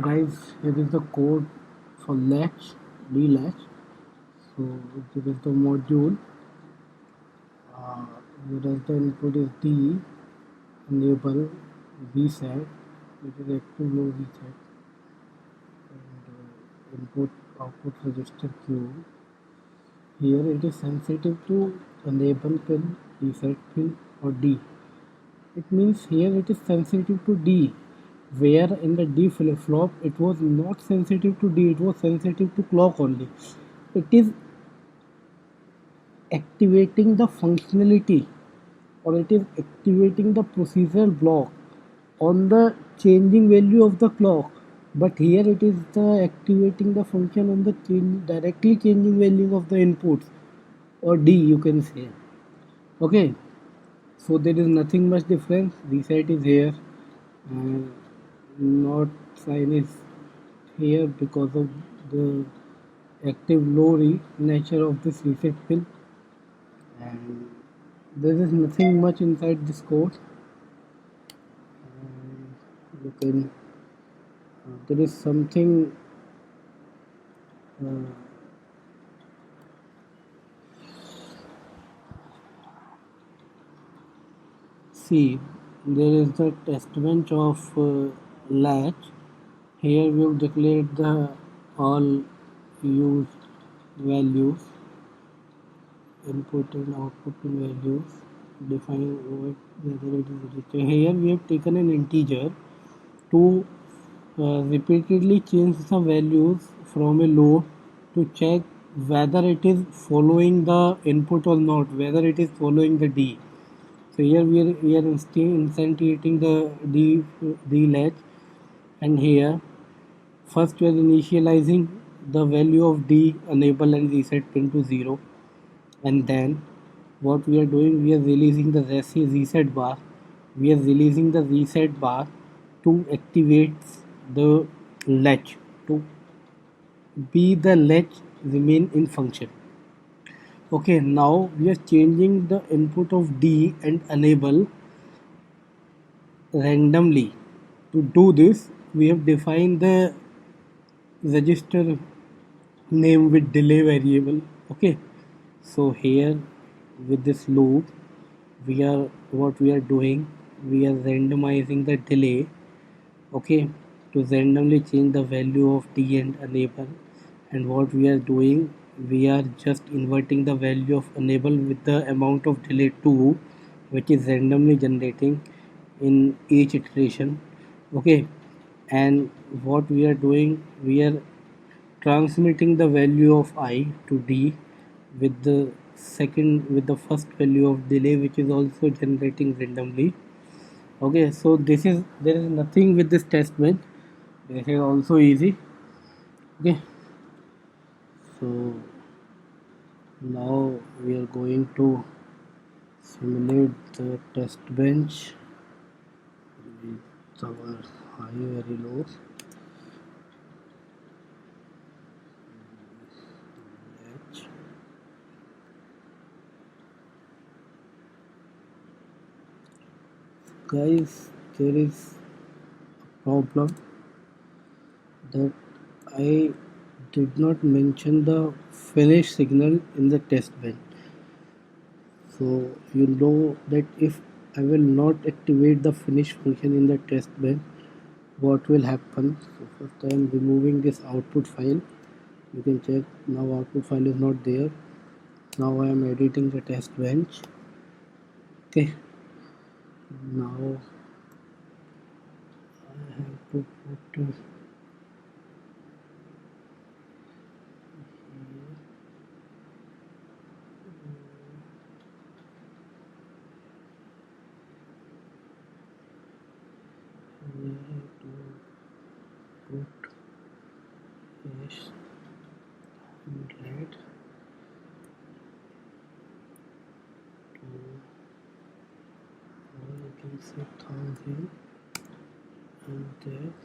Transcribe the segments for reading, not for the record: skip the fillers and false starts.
Guys, here is the code for latch, D latch. So this is the module. Whereas the input is D, enable reset, which is active low reset, and input output register Q. Here it is sensitive to enable pin, reset pin, or D. It means here it is sensitive to D, where in the D flip flop it was not sensitive to D, it was sensitive to clock only. It is activating the functionality, or it is activating the procedural block on the changing value of the clock, but here it is the activating the function on the directly changing value of the inputs, or D you can say. Okay, so there is nothing much difference. Reset is here and not sign is here because of the active low nature of this reset pin, and there is nothing much inside this code. You can there is something uh, see, there is the test bench of latch. Here we have declared the all used values, input and output values, define whether it is registered. Here we have taken an integer to repeatedly change the values from a low to check whether it is following the input or not, whether it is following the D. So here we are instantiating the D latch, and here first we are initializing the value of D enable and reset pin to 0, and then what we are doing, we are releasing the reset bar. We are releasing the reset bar to activate the latch, to be the latch remain in function. Okay, now we are changing the input of D and enable randomly. To do this, we have defined the register name with delay variable. Okay, so here with this loop, we are what we are doing, we are randomizing the delay. Okay, to randomly change the value of D and enable, and what we are doing, we are just inverting the value of enable with the amount of delay 2, which is randomly generating in each iteration. Okay, and what we are doing, we are transmitting the value of I to D with the first value of delay, which is also generating randomly. Okay, so this is, there is nothing with this test bench. This is also easy. Okay, so now we are going to simulate the test bench with our high very low. Guys, there is a problem that I did not mention the finish signal in the test bench. So you know that if I will not activate the finish function in the test bench, what will happen? So first I am removing this output file. You can check now output file is not there. Now I am editing the test bench. Okay. Now I have to put put yes 100 to, or you can say 1000, and this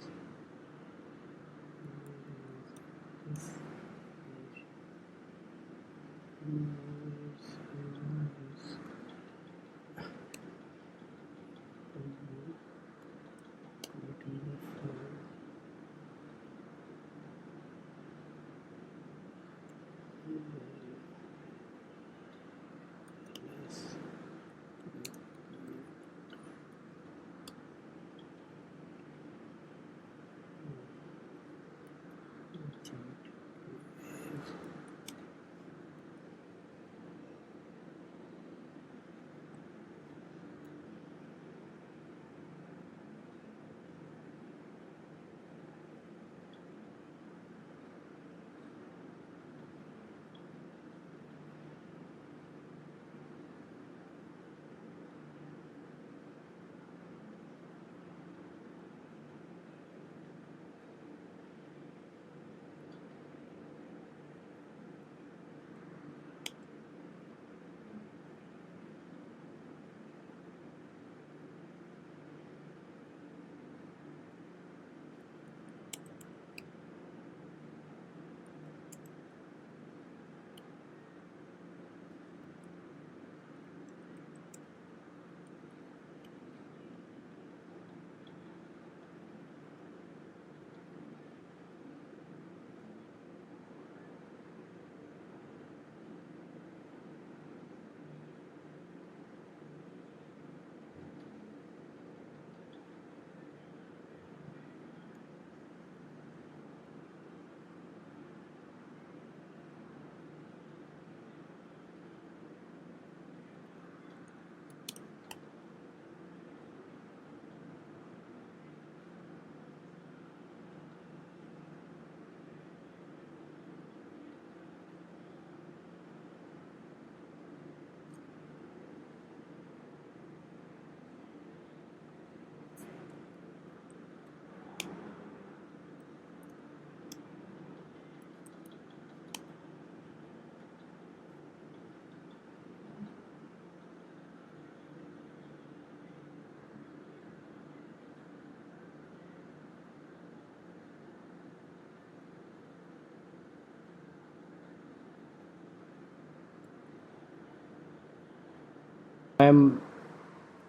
I'm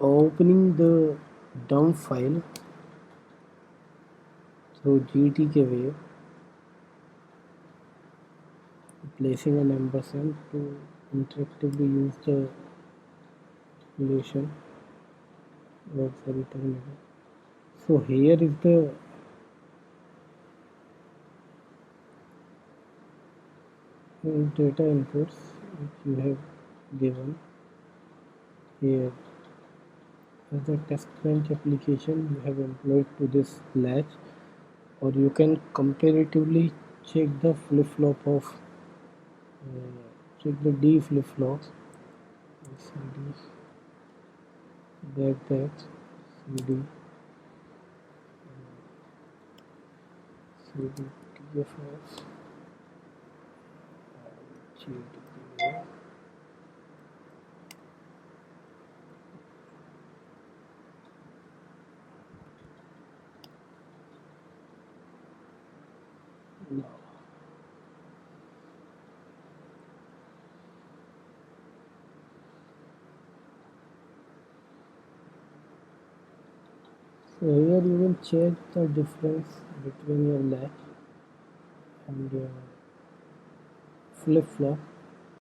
opening the dump file through GTK wave, placing an ampersand to interactively use the relation of the return. So here is the data inputs which you have given here. As the test bench application you have employed to this latch, or you can comparatively check the flip-flop of check the D flip-flops, CD, back, CD, CD, TFS, GTK. Now, so here you will check the difference between your latch and your flip-flop.